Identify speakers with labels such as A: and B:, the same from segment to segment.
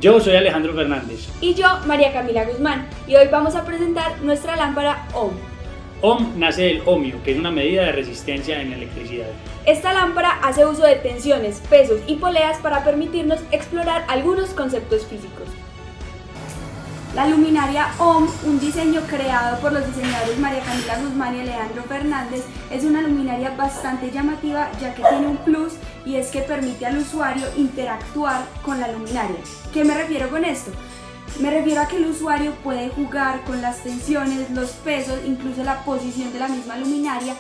A: Yo soy Alejandro Fernández.
B: Y yo, María Camila Guzmán, y hoy vamos a presentar nuestra lámpara OHM.
A: OHM nace del ohmio, que es una medida de resistencia en electricidad.
B: Esta lámpara hace uso de tensiones, pesos y poleas para permitirnos explorar algunos conceptos físicos. La luminaria OHM, un diseño creado por los diseñadores María Camila Guzmán y Alejandro Fernández, es una luminaria bastante llamativa ya que tiene un plus y es que permite al usuario interactuar con la luminaria. ¿Qué me refiero con esto? Me refiero a que el usuario puede jugar con las tensiones, los pesos, incluso la posición de la misma luminaria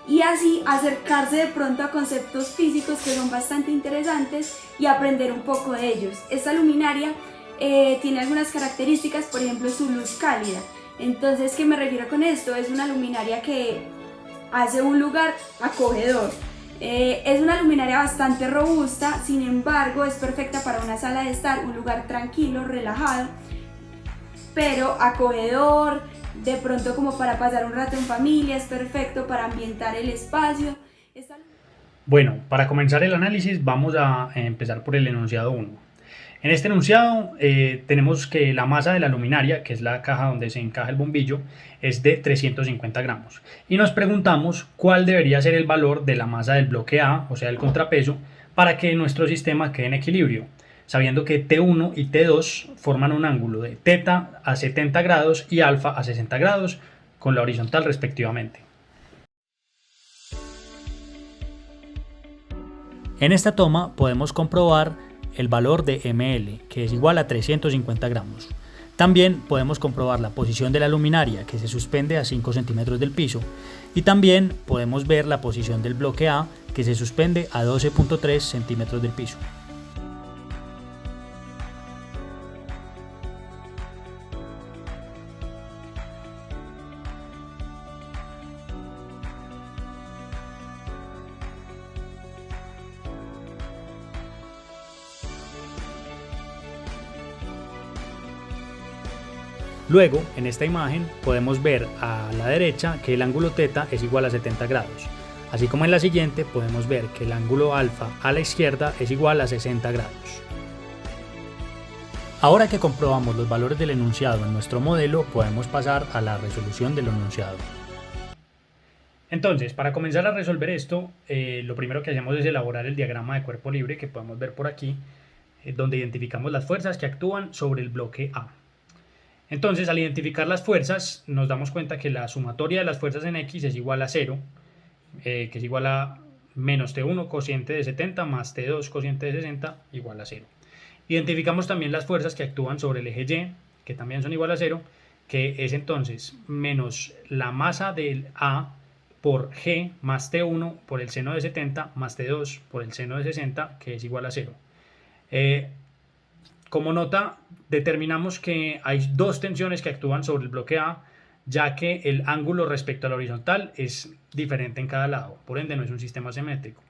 B: y así acercarse de pronto a conceptos físicos que son bastante interesantes y aprender un poco de ellos. Esta luminaria tiene algunas características, por ejemplo su luz cálida. Entonces, ¿qué me refiero con esto? Es una luminaria que hace un lugar acogedor. Es una luminaria bastante robusta, sin embargo es perfecta para una sala de estar, un lugar tranquilo, relajado, pero acogedor, de pronto como para pasar un rato en familia, es perfecto para ambientar el espacio.
A: Bueno, para comenzar el análisis vamos a empezar por el enunciado 1. En este enunciado tenemos que la masa de la luminaria, que es la caja donde se encaja el bombillo, es de 350 gramos. Y nos preguntamos cuál debería ser el valor de la masa del bloque A, o sea, el contrapeso, para que nuestro sistema quede en equilibrio, sabiendo que T1 y T2 forman un ángulo de teta a 70 grados y alfa a 60 grados, con la horizontal respectivamente. En esta toma podemos comprobar el valor de ml, que es igual a 350 gramos. También podemos comprobar la posición de la luminaria, que se suspende a 5 centímetros del piso, y también podemos ver la posición del bloque A, que se suspende a 12.3 centímetros del piso. Luego, en esta imagen, podemos ver a la derecha que el ángulo θ es igual a 70 grados. Así como en la siguiente, podemos ver que el ángulo alfa a la izquierda es igual a 60 grados. Ahora que comprobamos los valores del enunciado en nuestro modelo, podemos pasar a la resolución del enunciado. Entonces, para comenzar a resolver esto, lo primero que hacemos es elaborar el diagrama de cuerpo libre que podemos ver por aquí, donde identificamos las fuerzas que actúan sobre el bloque A. Entonces, al identificar las fuerzas, nos damos cuenta que la sumatoria de las fuerzas en X es igual a 0, que es igual a menos T1 cociente de 70 más T2 cociente de 60 igual a 0. Identificamos también las fuerzas que actúan sobre el eje Y, que también son igual a 0, que es entonces menos la masa del A por G más T1 por el seno de 70 más T2 por el seno de 60, que es igual a 0. Como nota, determinamos que hay dos tensiones que actúan sobre el bloque A, ya que el ángulo respecto a la horizontal es diferente en cada lado, por ende no es un sistema simétrico.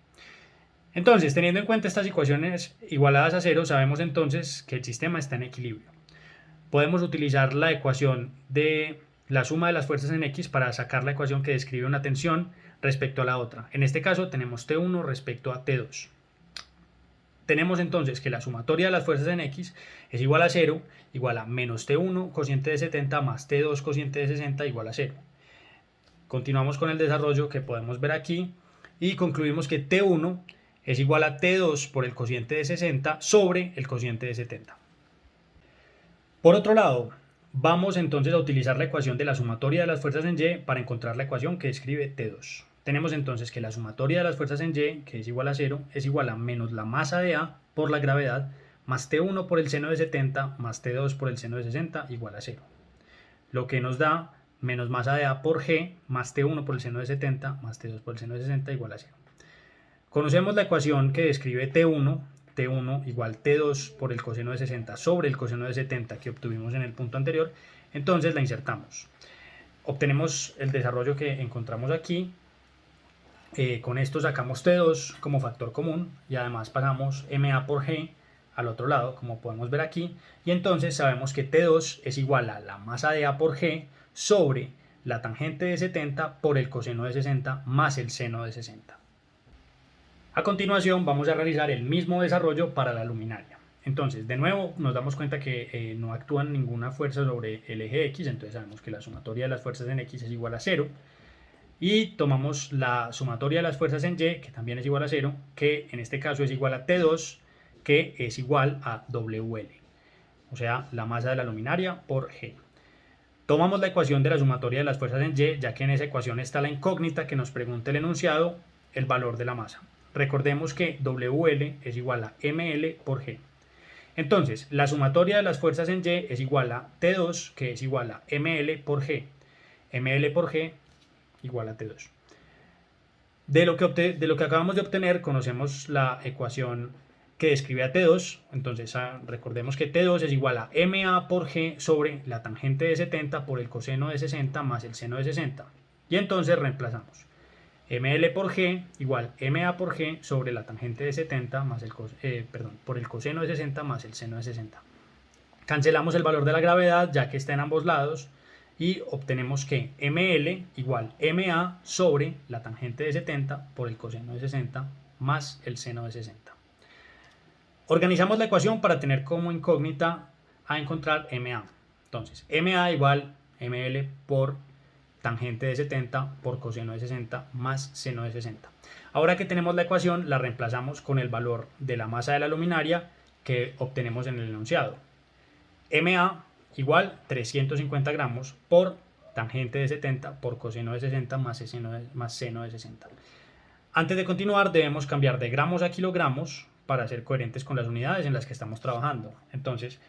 A: Entonces, teniendo en cuenta estas ecuaciones igualadas a 0, sabemos entonces que el sistema está en equilibrio. Podemos utilizar la ecuación de la suma de las fuerzas en X para sacar la ecuación que describe una tensión respecto a la otra. En este caso tenemos T1 respecto a T2. Tenemos entonces que la sumatoria de las fuerzas en X es igual a 0, igual a menos T1 cociente de 70 más T2 cociente de 60 igual a 0. Continuamos con el desarrollo que podemos ver aquí y concluimos que T1 es igual a T2 por el cociente de 60 sobre el cociente de 70. Por otro lado, vamos entonces a utilizar la ecuación de la sumatoria de las fuerzas en Y para encontrar la ecuación que describe T2. Tenemos entonces que la sumatoria de las fuerzas en Y, que es igual a 0, es igual a menos la masa de A por la gravedad, más T1 por el seno de 70, más T2 por el seno de 60, igual a 0. Lo que nos da menos masa de A por G, más T1 por el seno de 70, más T2 por el seno de 60, igual a 0. Conocemos la ecuación que describe T1 igual T2 por el coseno de 60 sobre el coseno de 70 que obtuvimos en el punto anterior, entonces la insertamos. Obtenemos el desarrollo que encontramos aquí. Con esto sacamos T2 como factor común y además pasamos MA por G al otro lado, como podemos ver aquí, y entonces sabemos que T2 es igual a la masa de A por G sobre la tangente de 70 por el coseno de 60 más el seno de 60. A continuación vamos a realizar el mismo desarrollo para la luminaria. Entonces, de nuevo, nos damos cuenta que no actúan ninguna fuerza sobre el eje X, entonces sabemos que la sumatoria de las fuerzas en X es igual a 0. Y tomamos la sumatoria de las fuerzas en Y, que también es igual a 0, que en este caso es igual a T2, que es igual a WL. O sea, la masa de la luminaria por G. Tomamos la ecuación de la sumatoria de las fuerzas en Y, ya que en esa ecuación está la incógnita que nos pregunta el enunciado, el valor de la masa. Recordemos que WL es igual a ML por G. Entonces, la sumatoria de las fuerzas en Y es igual a T2, que es igual a ML por G. ML por G igual a T2. De lo que acabamos de obtener, conocemos la ecuación que describe a T2. Entonces, recordemos que T2 es igual a MA por G sobre la tangente de 70 por el coseno de 60 más el seno de 60. Y entonces reemplazamos. ML por G igual MA por G sobre la tangente de 70 más por el coseno de 60 más el seno de 60. Cancelamos el valor de la gravedad ya que está en ambos lados y obtenemos que ML igual MA sobre la tangente de 70 por el coseno de 60 más el seno de 60. Organizamos la ecuación para tener como incógnita a encontrar MA. Entonces, MA igual ML por tangente de 70 por coseno de 60 más seno de 60. Ahora que tenemos la ecuación, la reemplazamos con el valor de la masa de la luminaria que obtenemos en el enunciado. MA igual 350 gramos por tangente de 70 por coseno de 60 más seno de 60. Antes de continuar, debemos cambiar de gramos a kilogramos para ser coherentes con las unidades en las que estamos trabajando. Entonces,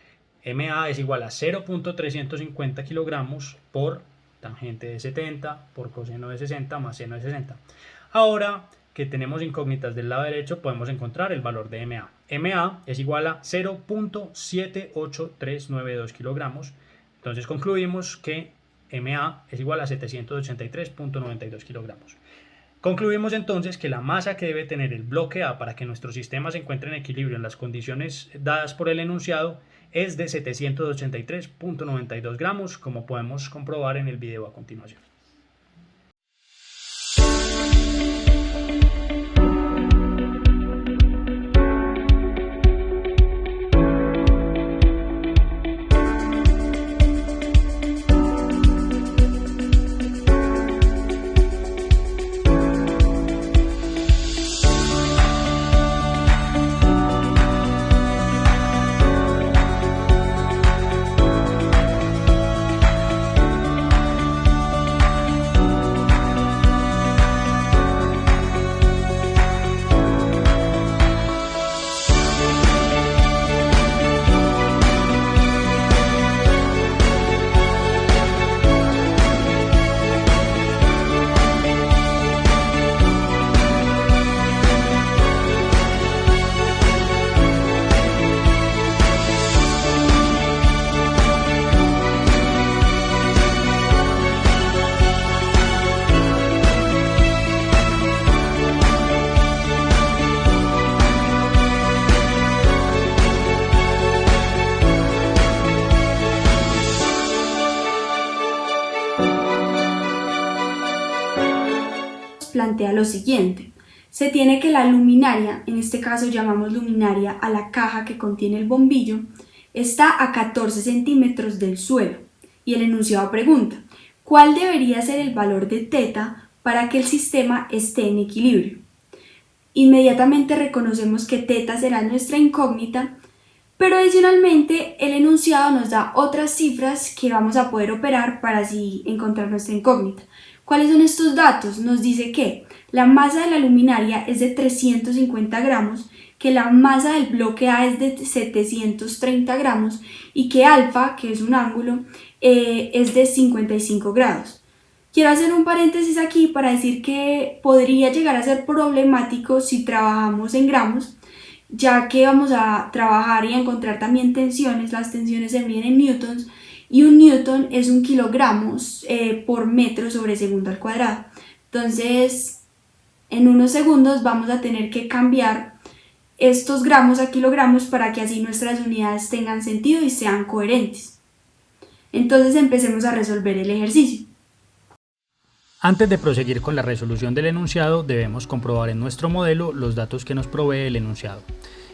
A: MA es igual a 0.350 kilogramos por tangente de 70 por coseno de 60 más seno de 60. Ahora que tenemos incógnitas del lado derecho, podemos encontrar el valor de MA. MA es igual a 0.78392 kilogramos. Entonces concluimos que MA es igual a 783.92 kilogramos. Concluimos entonces que la masa que debe tener el bloque A para que nuestro sistema se encuentre en equilibrio en las condiciones dadas por el enunciado es de 783.92 gramos, como podemos comprobar en el video a continuación.
B: Plantea lo siguiente: se tiene que la luminaria, en este caso llamamos luminaria a la caja que contiene el bombillo, está a 14 centímetros del suelo, y el enunciado pregunta: ¿cuál debería ser el valor de θ para que el sistema esté en equilibrio? Inmediatamente reconocemos que θ será nuestra incógnita, pero adicionalmente el enunciado nos da otras cifras que vamos a poder operar para así encontrar nuestra incógnita. ¿Cuáles son estos datos? Nos dice que la masa de la luminaria es de 350 gramos, que la masa del bloque A es de 730 gramos y que alfa, que es un ángulo, es de 55 grados. Quiero hacer un paréntesis aquí para decir que podría llegar a ser problemático si trabajamos en gramos, ya que vamos a trabajar y a encontrar también tensiones. Las tensiones se miden en newtons, y un newton es 1 kilogramos por metro sobre segundo al cuadrado. Entonces, en unos segundos vamos a tener que cambiar estos gramos a kilogramos para que así nuestras unidades tengan sentido y sean coherentes. Entonces empecemos a resolver el ejercicio.
A: Antes de proseguir con la resolución del enunciado, debemos comprobar en nuestro modelo los datos que nos provee el enunciado.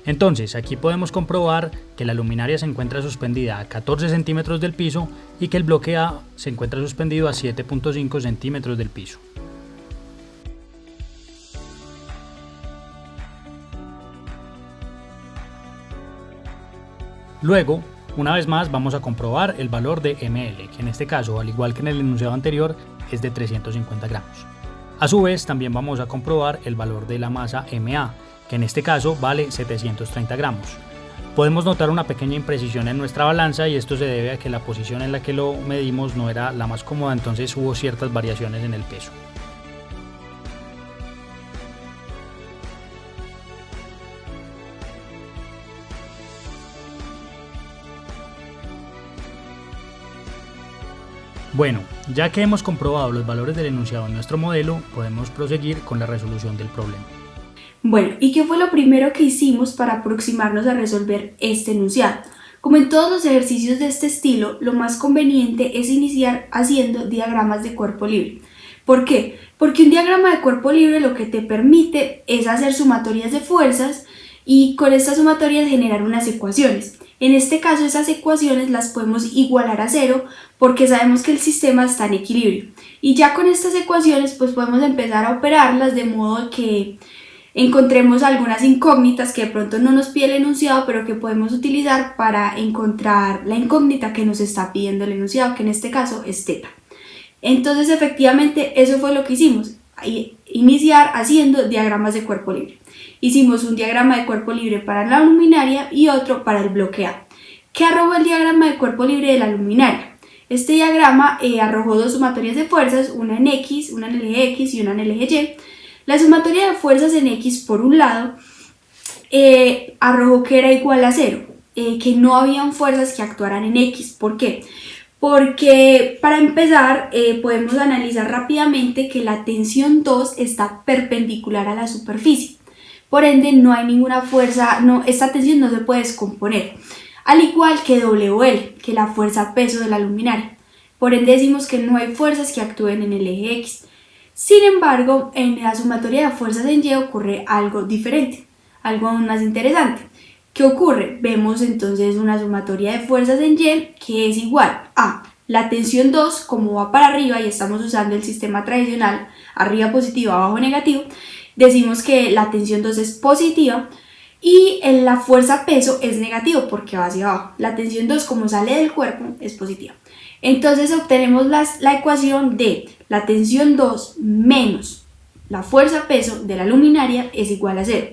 A: Entonces, aquí podemos comprobar que la luminaria se encuentra suspendida a 14 centímetros del piso y que el bloque A se encuentra suspendido a 7.5 centímetros del piso. Luego, una vez más vamos a comprobar el valor de ml, que en este caso, al igual que en el enunciado anterior, es de 350 gramos. A su vez, también vamos a comprobar el valor de la masa ma, que en este caso vale 730 gramos. Podemos notar una pequeña imprecisión en nuestra balanza y esto se debe a que la posición en la que lo medimos no era la más cómoda, entonces hubo ciertas variaciones en el peso. Bueno, ya que hemos comprobado los valores del enunciado en nuestro modelo, podemos proseguir con la resolución del problema.
B: Bueno, ¿y qué fue lo primero que hicimos para aproximarnos a resolver este enunciado? Como en todos los ejercicios de este estilo, lo más conveniente es iniciar haciendo diagramas de cuerpo libre. ¿Por qué? Porque un diagrama de cuerpo libre lo que te permite es hacer sumatorias de fuerzas y con estas sumatorias generar unas ecuaciones. En este caso, esas ecuaciones las podemos igualar a cero porque sabemos que el sistema está en equilibrio. Y ya con estas ecuaciones pues podemos empezar a operarlas de modo que encontremos algunas incógnitas que de pronto no nos pide el enunciado, pero que podemos utilizar para encontrar la incógnita que nos está pidiendo el enunciado, que en este caso es θ. Entonces, efectivamente, eso fue lo que hicimos, iniciar haciendo diagramas de cuerpo libre. Hicimos un diagrama de cuerpo libre para la luminaria y otro para el bloque A. ¿Qué arrojó el diagrama de cuerpo libre de la luminaria? Este diagrama arrojó dos sumatorias de fuerzas, una en X, una en el eje X y una en el eje Y. La sumatoria de fuerzas en X, por un lado, arrojó que era igual a 0, que no habían fuerzas que actuaran en X. ¿Por qué? Porque para empezar podemos analizar rápidamente que la tensión 2 está perpendicular a la superficie. Por ende no hay ninguna fuerza, esta tensión no se puede descomponer. Al igual que WL, que la fuerza peso de la luminaria. Por ende decimos que no hay fuerzas que actúen en el eje X. Sin embargo, en la sumatoria de fuerzas en Y ocurre algo diferente, algo aún más interesante. ¿Qué ocurre? Vemos entonces una sumatoria de fuerzas en Y que es igual a la tensión 2, como va para arriba y estamos usando el sistema tradicional, arriba positivo, abajo negativo, decimos que la tensión 2 es positiva y la fuerza peso es negativo porque va hacia abajo. La tensión 2, como sale del cuerpo, es positiva. Entonces obtenemos la ecuación de la tensión 2 menos la fuerza peso de la luminaria es igual a 0.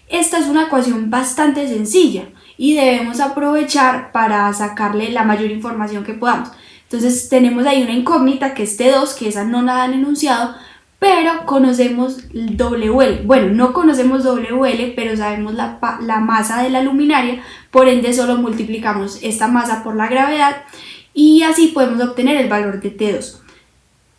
B: Esta es una ecuación bastante sencilla y debemos aprovechar para sacarle la mayor información que podamos. Entonces tenemos ahí una incógnita que es T2, que esa no la han enunciado, pero conocemos WL. Bueno, no conocemos WL, pero sabemos la masa de la luminaria, por ende solo multiplicamos esta masa por la gravedad y así podemos obtener el valor de T2.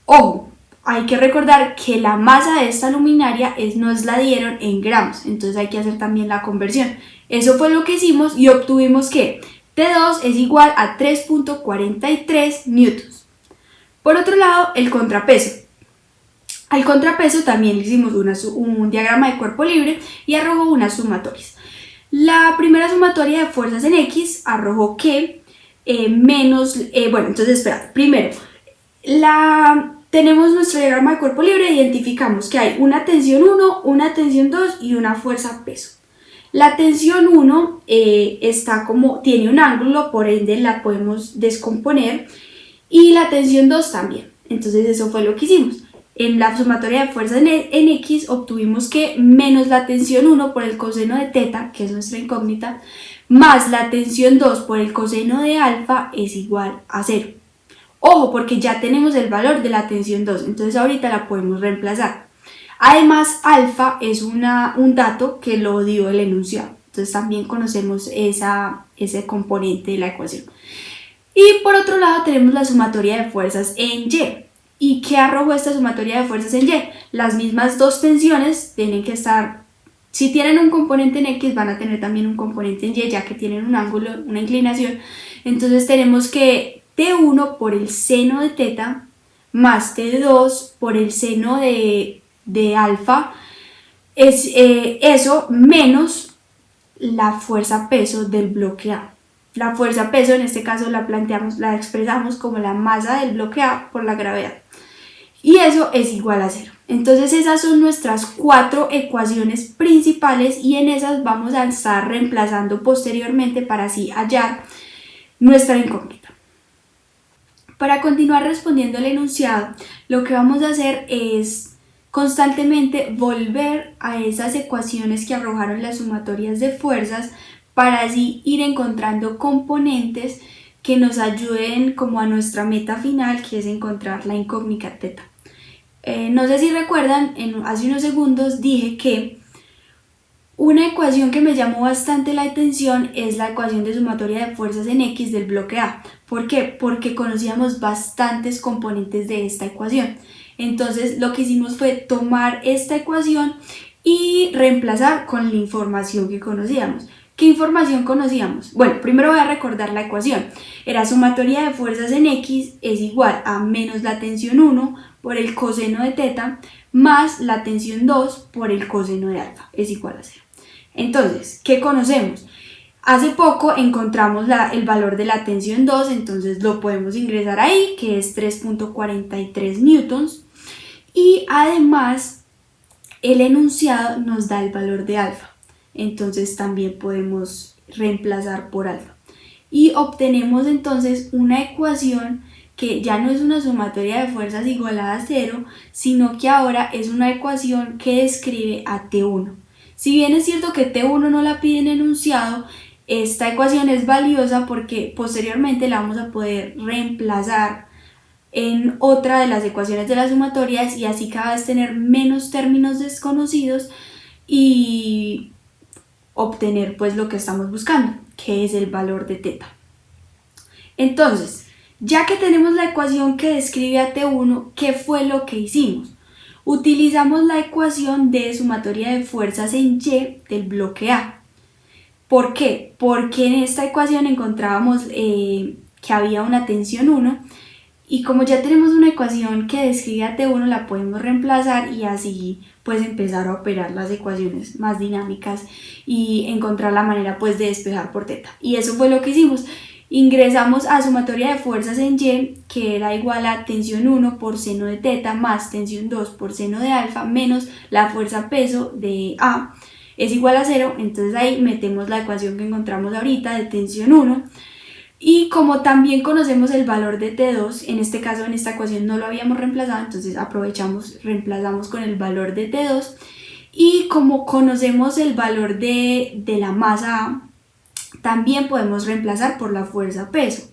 B: Ojo, hay que recordar que la masa de esta luminaria nos la dieron en gramos, entonces hay que hacer también la conversión. Eso fue lo que hicimos y obtuvimos que T2 es igual a 3.43 newtons. Por otro lado, el contrapeso. Al contrapeso también le hicimos un diagrama de cuerpo libre y arrojó unas sumatorias. La primera sumatoria de fuerzas en X arrojó que primero, tenemos nuestro diagrama de cuerpo libre e identificamos que hay una tensión 1, una tensión 2 y una fuerza peso. La tensión 1 tiene un ángulo, por ende la podemos descomponer, y la tensión 2 también. Entonces eso fue lo que hicimos. En la sumatoria de fuerzas en X obtuvimos que menos la tensión 1 por el coseno de θ, que es nuestra incógnita, más la tensión 2 por el coseno de alfa es igual a 0. Ojo, porque ya tenemos el valor de la tensión 2, entonces ahorita la podemos reemplazar. Además, alfa es un dato que lo dio el enunciado, entonces también conocemos ese componente de la ecuación. Y por otro lado tenemos la sumatoria de fuerzas en Y. ¿Y qué arrojó esta sumatoria de fuerzas en Y? Las mismas dos tensiones tienen que estar, si tienen un componente en X van a tener también un componente en Y, ya que tienen un ángulo, una inclinación. Entonces tenemos que T1 por el seno de θ más T2 por el seno de alfa es eso menos la fuerza peso del bloque A. La fuerza peso en este caso la expresamos como la masa del bloque A por la gravedad. Y eso es igual a 0. Entonces esas son nuestras 4 ecuaciones principales y en esas vamos a estar reemplazando posteriormente para así hallar nuestra incógnita. Para continuar respondiendo el enunciado, lo que vamos a hacer es constantemente volver a esas ecuaciones que arrojaron las sumatorias de fuerzas para así ir encontrando componentes que nos ayuden como a nuestra meta final, que es encontrar la incógnita teta. No sé si recuerdan, hace unos segundos dije que una ecuación que me llamó bastante la atención es la ecuación de sumatoria de fuerzas en X del bloque A. ¿Por qué? Porque conocíamos bastantes componentes de esta ecuación. Entonces lo que hicimos fue tomar esta ecuación y reemplazar con la información que conocíamos. ¿Qué información conocíamos? Bueno, primero voy a recordar la ecuación. Era sumatoria de fuerzas en X es igual a menos la tensión 1 por el coseno de teta más la tensión 2 por el coseno de alfa es igual a 0. Entonces, ¿qué conocemos? Hace poco encontramos el valor de la tensión 2, entonces lo podemos ingresar ahí, que es 3.43 newtons. Y además, el enunciado nos da el valor de alfa. Entonces también podemos reemplazar por alfa. Y obtenemos entonces una ecuación que ya no es una sumatoria de fuerzas igualada a 0, sino que ahora es una ecuación que describe a T1. Si bien es cierto que T1 no la pide en enunciado, esta ecuación es valiosa porque posteriormente la vamos a poder reemplazar en otra de las ecuaciones de las sumatorias y así cada vez tener menos términos desconocidos y obtener pues lo que estamos buscando, que es el valor de teta. Entonces, ya que tenemos la ecuación que describe a T1, ¿qué fue lo que hicimos? Utilizamos la ecuación de sumatoria de fuerzas en Y del bloque A. ¿Por qué? Porque en esta ecuación encontrábamos que había una tensión 1 y como ya tenemos una ecuación que describe a T1 la podemos reemplazar y así pues empezar a operar las ecuaciones más dinámicas y encontrar la manera pues de despejar por teta. Y eso fue lo que hicimos. Ingresamos a sumatoria de fuerzas en Y, que era igual a tensión 1 por seno de teta más tensión 2 por seno de alfa menos la fuerza peso de A es igual a 0. Entonces ahí metemos la ecuación que encontramos ahorita de tensión 1. Y como también conocemos el valor de T2, en este caso en esta ecuación no lo habíamos reemplazado, entonces reemplazamos con el valor de T2. Y como conocemos el valor de la masa A, también podemos reemplazar por la fuerza peso.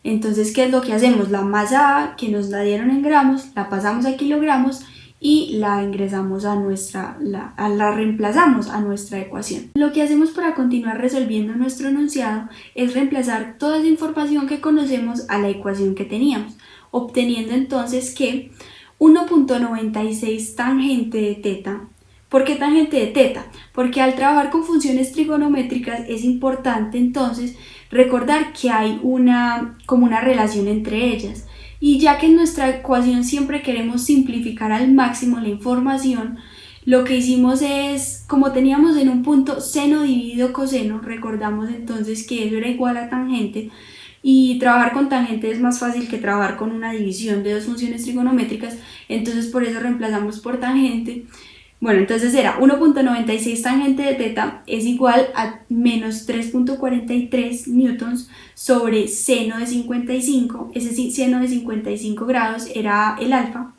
B: Entonces, ¿qué es lo que hacemos? La masa A, que nos la dieron en gramos, la pasamos a kilogramos y la ingresamos la reemplazamos a nuestra ecuación. Lo que hacemos para continuar resolviendo nuestro enunciado es reemplazar toda esa información que conocemos a la ecuación que teníamos, obteniendo entonces que 1.96 tangente de teta. ¿Por qué tangente de teta? Porque al trabajar con funciones trigonométricas es importante entonces recordar que hay como una relación entre ellas. Y ya que en nuestra ecuación siempre queremos simplificar al máximo la información, lo que hicimos es, como teníamos en un punto seno dividido coseno, recordamos entonces que eso era igual a tangente, y trabajar con tangente es más fácil que trabajar con una división de dos funciones trigonométricas, entonces por eso reemplazamos por tangente. Bueno, entonces era 1.96 tangente de teta es igual a menos 3.43 newtons sobre seno de 55, ese seno de 55 grados era el alfa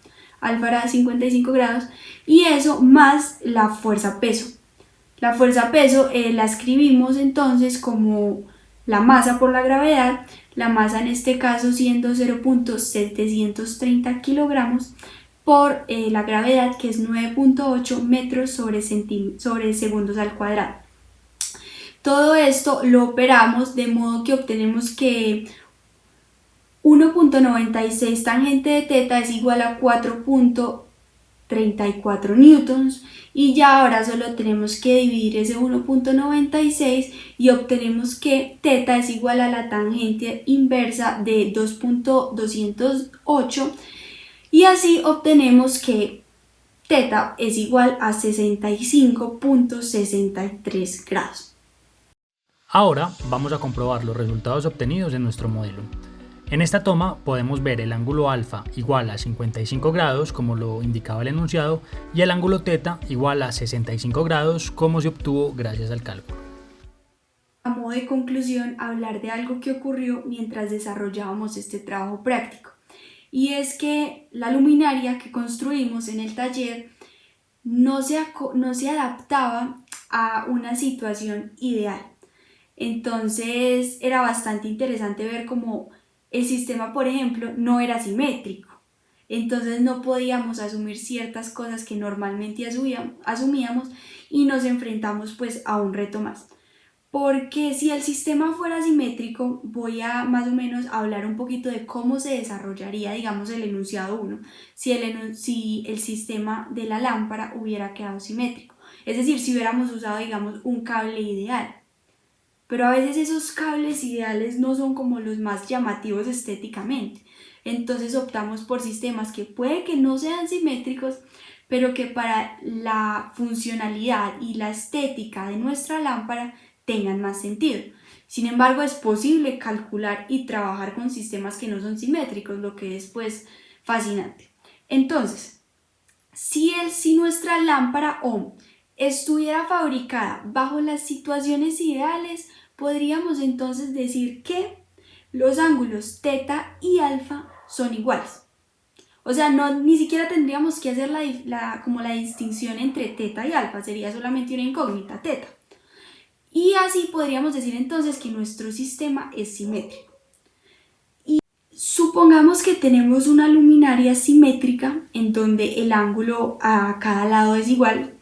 B: era 55 grados, y eso más la fuerza peso. La fuerza peso la escribimos entonces como la masa por la gravedad, la masa en este caso siendo 0.730 kilogramos, por la gravedad, que es 9.8 metros sobre segundos al cuadrado. Todo esto lo operamos de modo que obtenemos que 1.96 tangente de teta es igual a 4.34 newtons, y ya ahora solo tenemos que dividir ese 1.96 y obtenemos que teta es igual a la tangente inversa de 2.208. Y así obtenemos que teta es igual a 65.63 grados.
A: Ahora vamos a comprobar los resultados obtenidos en nuestro modelo. En esta toma podemos ver el ángulo alfa igual a 55 grados, como lo indicaba el enunciado, y el ángulo teta igual a 65 grados, como se obtuvo gracias al cálculo.
B: A modo de conclusión, hablar de algo que ocurrió mientras desarrollábamos este trabajo práctico. Y es que la luminaria que construimos en el taller no se adaptaba a una situación ideal. Entonces era bastante interesante ver cómo el sistema, por ejemplo, no era simétrico. Entonces no podíamos asumir ciertas cosas que normalmente asumíamos y nos enfrentamos pues a un reto más. Porque si el sistema fuera simétrico, voy a más o menos hablar un poquito de cómo se desarrollaría, digamos, el enunciado 1, si el sistema de la lámpara hubiera quedado simétrico. Es decir, si hubiéramos usado, digamos, un cable ideal. Pero a veces esos cables ideales no son como los más llamativos estéticamente. Entonces optamos por sistemas que puede que no sean simétricos, pero que para la funcionalidad y la estética de nuestra lámpara tengan más sentido. Sin embargo, es posible calcular y trabajar con sistemas que no son simétricos, lo que es pues fascinante. Entonces, si nuestra lámpara OHM estuviera fabricada bajo las situaciones ideales, podríamos entonces decir que los ángulos teta y alfa son iguales. O sea, ni siquiera tendríamos que hacer como la distinción entre teta y alfa, sería solamente una incógnita, teta. Y así podríamos decir entonces que nuestro sistema es simétrico. Y supongamos que tenemos una luminaria simétrica en donde el ángulo a cada lado es igual.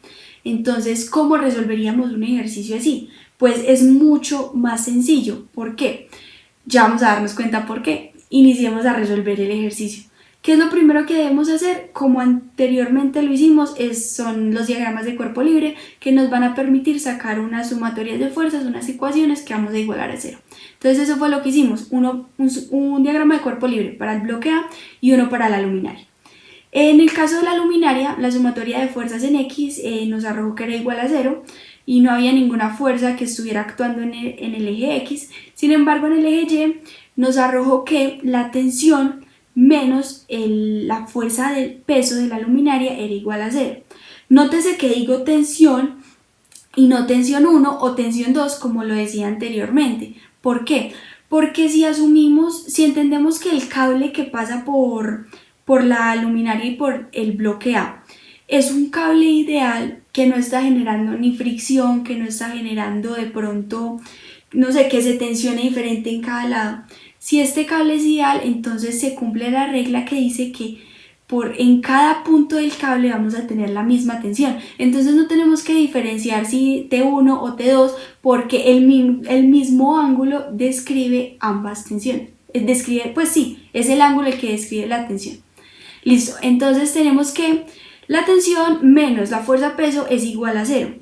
B: Entonces, ¿cómo resolveríamos un ejercicio así? Pues es mucho más sencillo. ¿Por qué? Ya vamos a darnos cuenta por qué. Iniciemos a resolver el ejercicio. ¿Qué es lo primero que debemos hacer? Como anteriormente lo hicimos, son los diagramas de cuerpo libre que nos van a permitir sacar unas sumatorias de fuerzas, unas ecuaciones que vamos a igualar a cero. Entonces eso fue lo que hicimos, un diagrama de cuerpo libre para el bloque A y uno para la luminaria. En el caso de la luminaria, la sumatoria de fuerzas en X nos arrojó que era igual a 0 y no había ninguna fuerza que estuviera actuando en el eje X. Sin embargo, en el eje Y nos arrojó que la tensión menos la fuerza del peso de la luminaria era igual a 0. Nótese que digo tensión y no tensión 1 o tensión 2 como lo decía anteriormente. ¿Por qué? Porque si entendemos que el cable que pasa por la luminaria y por el bloque A es un cable ideal que no está generando ni fricción, que no está generando de pronto, no sé, que se tensione diferente en cada lado. Si este cable es ideal, entonces se cumple la regla que dice que en cada punto del cable vamos a tener la misma tensión. Entonces no tenemos que diferenciar si T1 o T2 porque el mismo ángulo describe ambas tensiones. Pues sí, es el ángulo el que describe la tensión. Listo, entonces tenemos que la tensión menos la fuerza peso es igual a 0.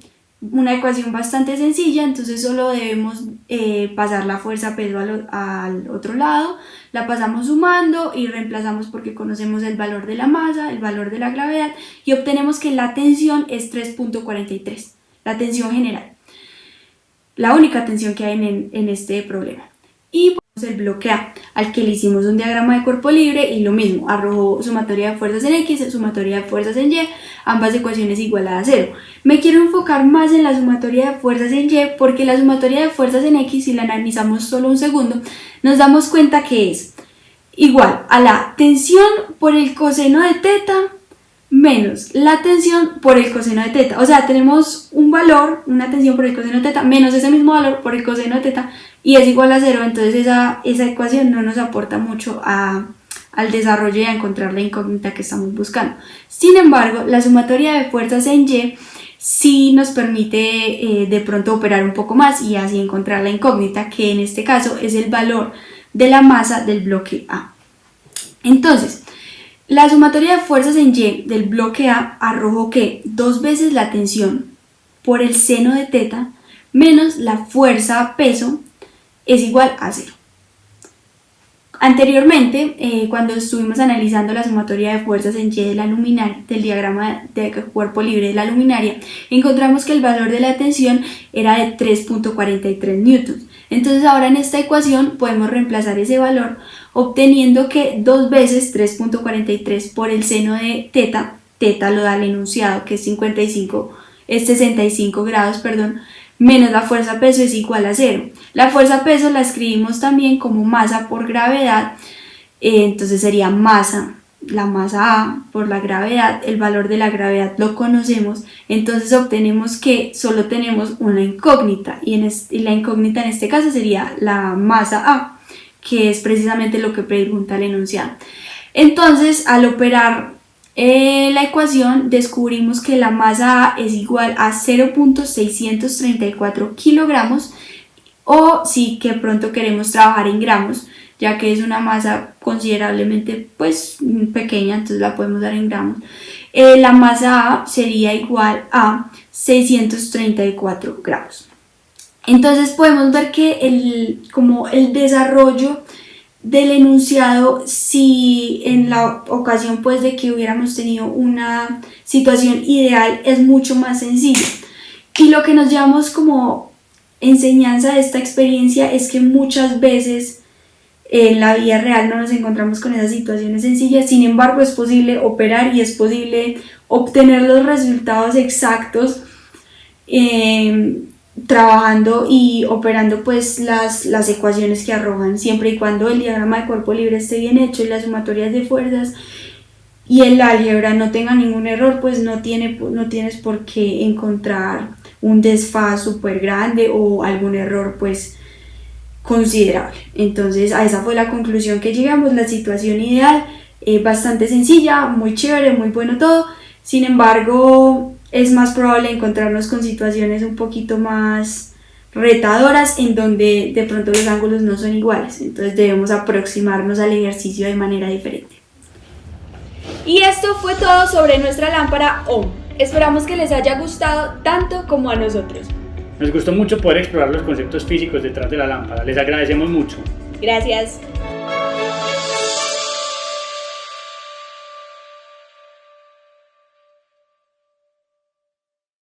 B: Una ecuación bastante sencilla, entonces solo debemos pasar la fuerza peso al otro lado, la pasamos sumando y reemplazamos porque conocemos el valor de la masa, el valor de la gravedad y obtenemos que la tensión es 3.43, la tensión general, la única tensión que hay en este problema. Y el bloque A, al que le hicimos un diagrama de cuerpo libre y lo mismo, arrojó sumatoria de fuerzas en X, sumatoria de fuerzas en Y, ambas ecuaciones igualadas a 0. Me quiero enfocar más en la sumatoria de fuerzas en Y porque la sumatoria de fuerzas en X, si la analizamos solo un segundo, nos damos cuenta que es igual a la tensión por el coseno de teta menos la tensión por el coseno de teta. O sea, tenemos un valor, una tensión por el coseno de teta menos ese mismo valor por el coseno de teta y es igual a 0, entonces esa ecuación no nos aporta mucho al desarrollo y a encontrar la incógnita que estamos buscando. Sin embargo, la sumatoria de fuerzas en Y sí nos permite de pronto operar un poco más y así encontrar la incógnita, que en este caso es el valor de la masa del bloque A. Entonces, la sumatoria de fuerzas en Y del bloque A arrojó que 2 veces la tensión por el seno de teta menos la fuerza peso es igual a 0. Anteriormente, cuando estuvimos analizando la sumatoria de fuerzas en Y de la luminaria, del diagrama de cuerpo libre de la luminaria, encontramos que el valor de la tensión era de 3.43 newtons. Entonces ahora en esta ecuación podemos reemplazar ese valor obteniendo que 2 veces 3.43 por el seno de teta lo da el enunciado que es 65 grados, menos la fuerza peso es igual a 0. La fuerza peso la escribimos también como masa por gravedad, entonces sería masa, la masa A por la gravedad, el valor de la gravedad lo conocemos, entonces obtenemos que solo tenemos una incógnita y la incógnita en este caso sería la masa A, que es precisamente lo que pregunta el enunciado. Entonces al operar la ecuación descubrimos que la masa A es igual a 0.634 kilogramos, o si que pronto queremos trabajar en gramos, ya que es una masa considerablemente pequeña, entonces la podemos dar en gramos. La masa A sería igual a 634 gramos. Entonces podemos ver que el desarrollo del enunciado, si en la ocasión de que hubiéramos tenido una situación ideal, es mucho más sencillo. Y lo que nos llevamos como enseñanza de esta experiencia es que muchas veces en la vida real no nos encontramos con esas situaciones sencillas, sin embargo es posible operar y es posible obtener los resultados exactos trabajando y operando las ecuaciones que arrojan, siempre y cuando el diagrama de cuerpo libre esté bien hecho y las sumatorias de fuerzas y el álgebra no tenga ningún error, pues no tienes por qué encontrar un desfase súper grande o algún error considerable. Entonces a esa fue la conclusión que llegamos. La situación ideal, bastante sencilla, muy chévere, muy bueno todo, sin embargo es más probable encontrarnos con situaciones un poquito más retadoras en donde de pronto los ángulos no son iguales, entonces debemos aproximarnos al ejercicio de manera diferente. Y esto fue todo sobre nuestra lámpara Ohm. Esperamos que les haya gustado tanto como a nosotros.
A: Nos gustó mucho poder explorar los conceptos físicos detrás de la lámpara. Les agradecemos mucho.
B: Gracias.